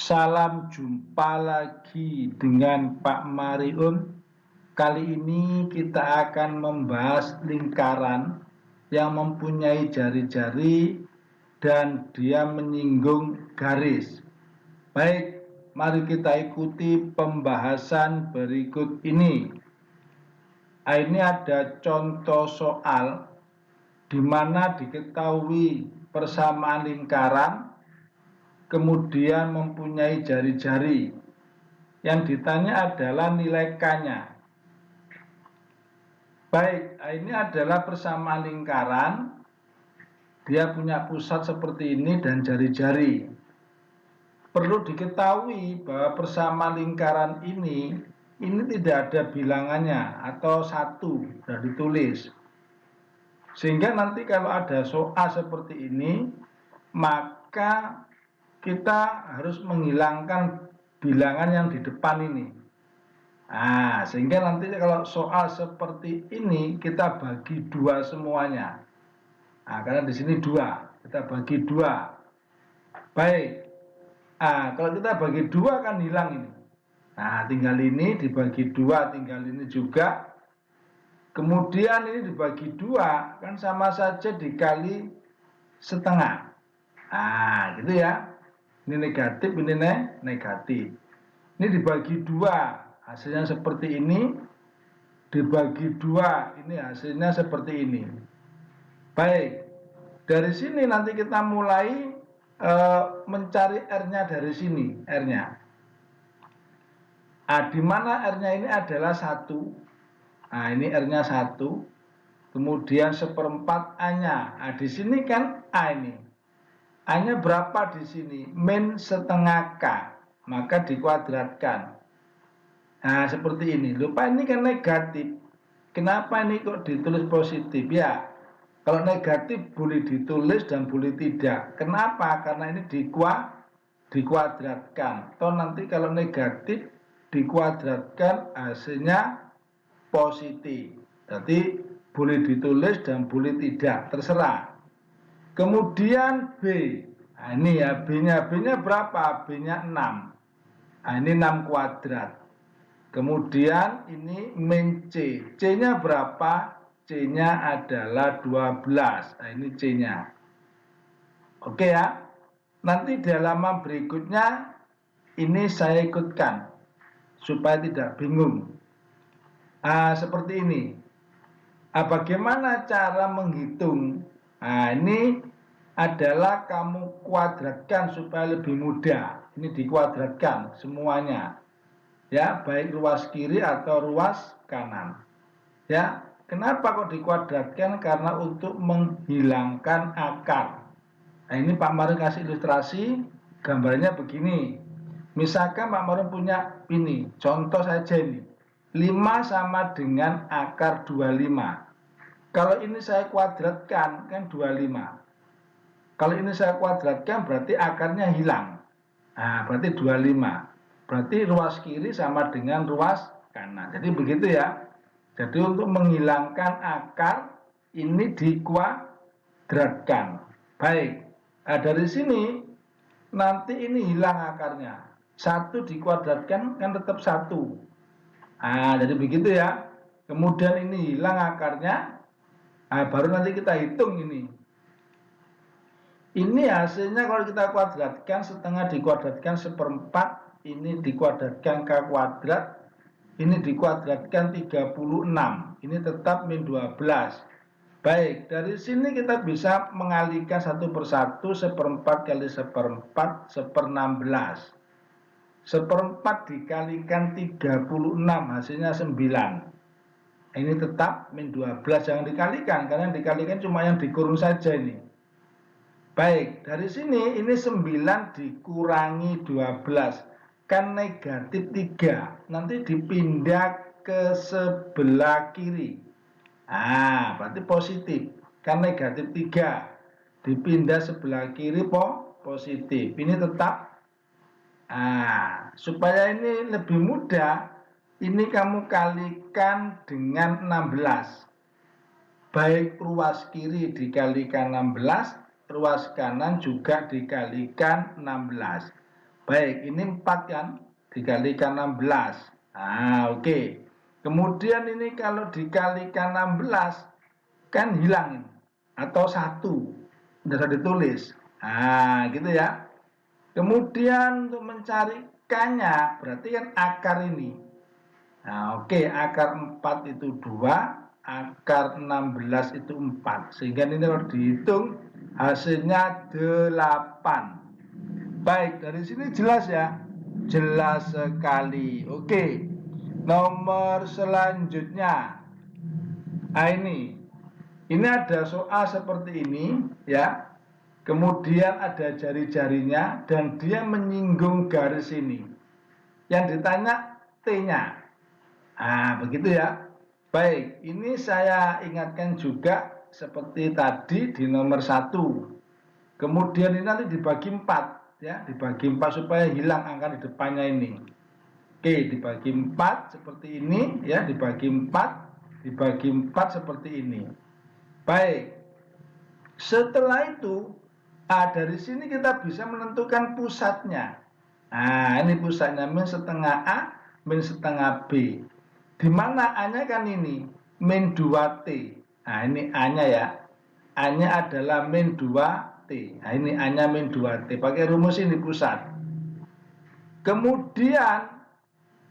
Salam jumpa lagi dengan Pak Mariun. Kali ini kita akan membahas lingkaran yang mempunyai jari-jari dan dia menyinggung garis. Baik, mari kita ikuti pembahasan berikut ini. Ini ada contoh soal di mana diketahui persamaan lingkaran kemudian mempunyai jari-jari. Yang ditanya adalah nilai K-nya. Baik, ini adalah persamaan lingkaran. Dia punya pusat seperti ini dan jari-jari. Perlu diketahui bahwa persamaan lingkaran ini tidak ada bilangannya atau satu, sudah ditulis. Sehingga nanti kalau ada soal seperti ini, maka kita harus menghilangkan bilangan yang di depan ini. Nah, sehingga nanti kalau soal seperti ini kita bagi dua semuanya. Nah, karena di sini dua, kita bagi dua. Baik. Nah, kalau kita bagi dua kan hilang ini. Nah, tinggal ini dibagi dua, tinggal ini juga. Kemudian ini dibagi dua, kan sama saja dikali setengah. Nah, gitu ya. Ini negatif, ini negatif. Ini dibagi dua, hasilnya seperti ini. Dibagi dua, ini hasilnya seperti ini. Baik, dari sini nanti kita mulai mencari R-nya dari sini, R-nya. Di mana R-nya ini adalah 1. Nah, ini R-nya 1. Kemudian seperempat A-nya. Di sini kan A ini. A-nya berapa di sini? Min setengah K. Maka dikuadratkan. Nah, seperti ini. Lupa ini kan negatif. Kenapa ini kok ditulis positif? Ya, kalau negatif boleh ditulis dan boleh tidak. Kenapa? Karena ini dikuadratkan. Atau nanti kalau negatif dikuadratkan hasilnya positif. Jadi boleh ditulis dan boleh tidak. Terserah. Kemudian B. Nah, ini ya B-nya. B-nya berapa? B-nya 6. Nah, ini 6 kuadrat. Kemudian ini min C. C-nya berapa? C-nya adalah 12. Nah, ini C-nya. Oke ya. Nanti di halaman berikutnya ini saya ikutkan supaya tidak bingung. Seperti ini. Bagaimana cara menghitung? Ini adalah kamu kuadratkan supaya lebih mudah. Ini dikuadratkan semuanya. Ya, baik ruas kiri atau ruas kanan. Ya, kenapa kok dikuadratkan? Karena untuk menghilangkan akar. Nah, ini Pak Marun kasih ilustrasi, gambarnya begini. Misalkan Pak Marun punya ini, contoh saja ini. 5 sama dengan akar 25. Kalau ini saya kuadratkan, kan 25. Kalau ini saya kuadratkan, berarti akarnya hilang. Nah, berarti 25. Berarti ruas kiri sama dengan ruas kanan. Jadi begitu ya. Jadi untuk menghilangkan akar, ini dikuadratkan. Baik. Nah, dari sini, nanti ini hilang akarnya. 1 dikuadratkan, kan tetap 1. Nah, jadi begitu ya. Kemudian ini hilang akarnya. Baru nanti kita hitung ini. Ini hasilnya kalau kita kuadratkan, setengah dikuadratkan seperempat, ini dikuadratkan K kuadrat, ini dikuadratkan 36, ini tetap min 12. Baik, dari sini kita bisa mengalihkan satu persatu, seperempat kali seperempat, 16. Seperempat dikalikan 36, hasilnya 9. Ini tetap min 12, jangan dikalikan, karena yang dikalikan cuma yang dikurung saja ini. Baik, dari sini ini 9 dikurangi 12, kan negatif 3, nanti dipindah ke sebelah kiri. Berarti positif, kan negatif 3, dipindah sebelah kiri positif, ini tetap. Supaya ini lebih mudah, ini kamu kalikan dengan 16. Baik ruas kiri dikalikan 16, ruas kanan juga dikalikan 16. Baik, ini 4 kan, dikalikan 16. Nah, oke. Kemudian ini kalau dikalikan 16, kan hilang ini. Atau 1, sudah ditulis. Nah, gitu ya. Kemudian untuk mencari K-nya, berarti kan akar ini. Nah, oke, akar 4 itu 2, akar 16 itu 4. Sehingga ini kalau dihitung, hasilnya 8. Baik, dari sini jelas ya? Jelas sekali. Oke, nomor selanjutnya. Nah, ini ada soal seperti ini ya. Kemudian ada jari-jarinya dan dia menyinggung garis ini. Yang ditanya T-nya. Nah, begitu ya. Baik, ini saya ingatkan juga seperti tadi di nomor 1. Kemudian ini nanti dibagi 4 ya, dibagi 4 supaya hilang angka di depannya ini. Oke, dibagi 4 seperti ini ya, dibagi 4 seperti ini. Baik. Setelah itu, dari sini kita bisa menentukan pusatnya. Nah, ini pusatnya min setengah A, min setengah B. Di mana A-nya kan ini, min 2T. Nah, ini A-nya ya. A-nya adalah min 2T. Nah, ini A-nya min 2T. Pakai rumus ini pusat. Kemudian,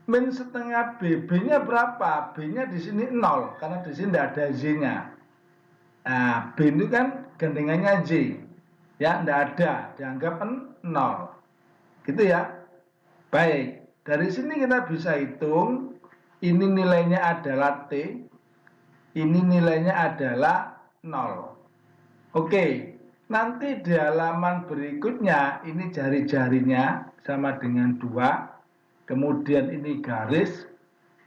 min setengah B. B-nya berapa? B-nya di sini 0. Karena di sini tidak ada Z-nya. Nah, B itu kan gandengannya Z. Ya, tidak ada. Dianggap 0. Gitu ya. Baik. Dari sini kita bisa hitung. Ini nilainya adalah T. Ini nilainya adalah 0. Oke. Nanti di halaman berikutnya, ini jari-jarinya sama dengan 2. Kemudian ini garis.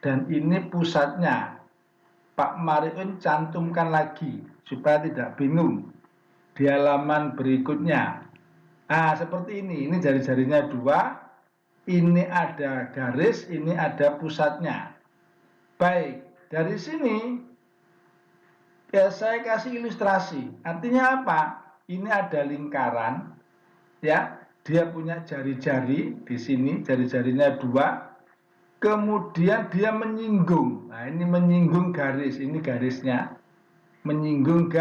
Dan ini pusatnya. Pak Mariun cantumkan lagi supaya tidak bingung di halaman berikutnya. Nah, seperti ini. Ini jari-jarinya 2. Ini ada garis, ini ada pusatnya. Baik, dari sini ya saya kasih ilustrasi. Artinya apa? Ini ada lingkaran, ya. Dia punya jari-jari di sini, jari-jarinya 2. Kemudian dia menyinggung. Nah, ini menyinggung garis, ini garisnya. Menyinggung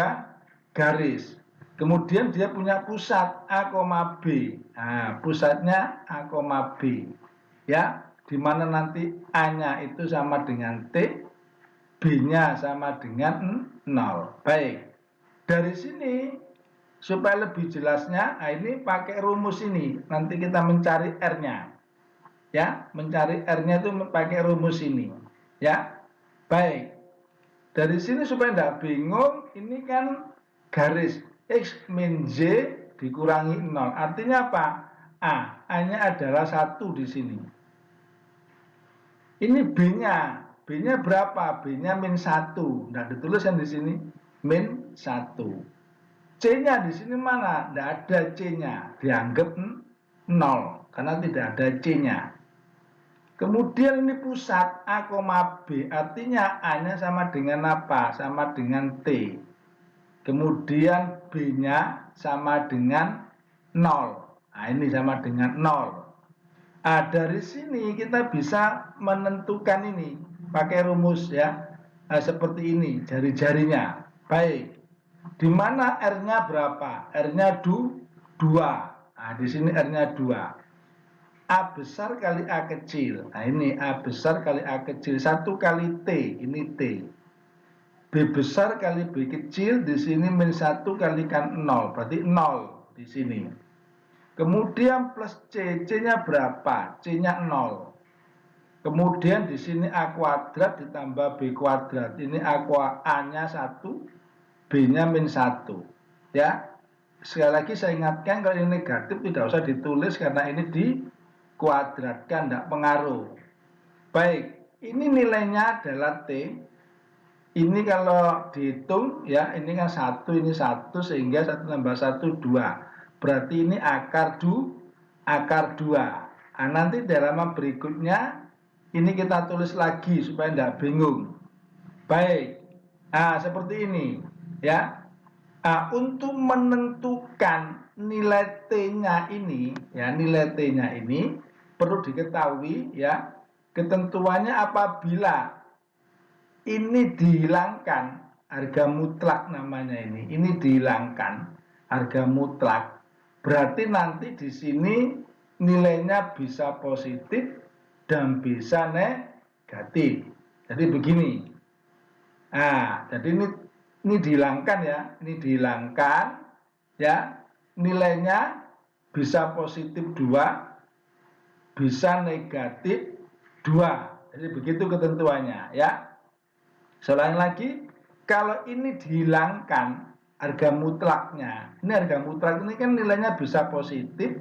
garis. Kemudian dia punya pusat A, B. Nah, pusatnya A, B. Ya, di mana nanti A-nya itu sama dengan T, B-nya sama dengan 0. Baik. Dari sini supaya lebih jelasnya, nah ini pakai rumus ini. Nanti kita mencari R-nya. Ya, mencari R-nya itu pakai rumus ini. Ya. Baik. Dari sini supaya tidak bingung, ini kan garis X min Z dikurangi 0. Artinya apa? A-nya adalah 1 di sini. Ini B-nya. B-nya berapa? B-nya min 1. Nah, dituliskan di sini min 1. C-nya di sini mana? Tidak ada C-nya. Dianggap 0 karena tidak ada C-nya. Kemudian ini pusat A, B. Artinya A-nya sama dengan apa? Sama dengan T. Kemudian B-nya sama dengan 0. Nah, ini sama dengan 0. Nah, dari sini kita bisa menentukan ini. Pakai rumus ya. Nah, seperti ini jari-jarinya. Baik. Di mana R-nya berapa? R-nya 2. Nah, di sini R-nya 2. A besar kali A kecil. Nah, ini A besar kali A kecil. 1 kali T. Ini T. B besar kali B kecil. Di sini min 1 kalikan 0. Berarti 0 di sini. Kemudian plus C. C-nya berapa? C-nya 0. Kemudian di sini A kuadrat ditambah B kuadrat. Ini A-nya 1. B-nya min 1. Ya. Sekali lagi saya ingatkan kalau ini negatif tidak usah ditulis karena ini dikuadratkan, tidak pengaruh. Baik, ini nilainya adalah T. Ini kalau dihitung ya, ini kan 1, ini 1 sehingga 1 tambah 1 2. Berarti ini akar 2. Nah, nanti di halaman berikutnya ini kita tulis lagi supaya tidak bingung. Baik. Nah, seperti ini ya. Nah, untuk menentukan nilai T-nya ini, ya nilai T-nya ini perlu diketahui ya, ketentuannya apabila ini dihilangkan, harga mutlak namanya ini dihilangkan, harga mutlak, berarti nanti di sini nilainya bisa positif dan bisa negatif. Jadi begini. Nah, jadi ini dihilangkan ya, ini dihilangkan ya, nilainya bisa positif 2, bisa negatif 2. Jadi begitu ketentuannya ya. Selain lagi, kalau ini dihilangkan harga mutlaknya, ini harga mutlak ini kan nilainya bisa positif,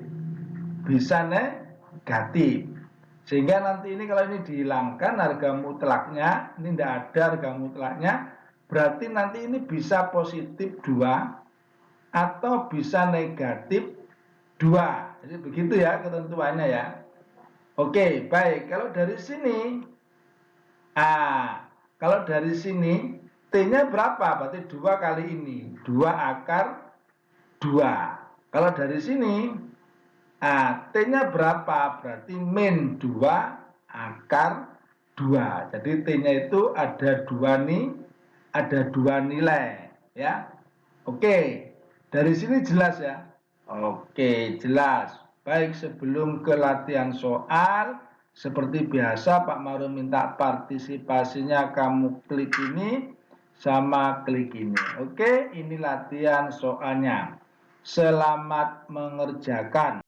bisa negatif. Sehingga nanti ini kalau ini dihilangkan harga mutlaknya, ini tidak ada harga mutlaknya, berarti nanti ini bisa positif 2 atau bisa negatif 2. Jadi begitu ya ketentuannya ya. Oke, baik. Kalau dari sini, kalau dari sini T-nya berapa? Berarti 2 kali ini, 2 akar 2. Kalau dari sini T-nya berapa? Berarti min 2 akar 2. Jadi T-nya itu ada 2 nih, ada 2 nilai ya. Oke, dari sini jelas ya. Oke, jelas. Baik, sebelum ke latihan soal, seperti biasa Pak Maru minta partisipasinya kamu klik ini sama klik ini. Oke, ini latihan soalnya. Selamat mengerjakan.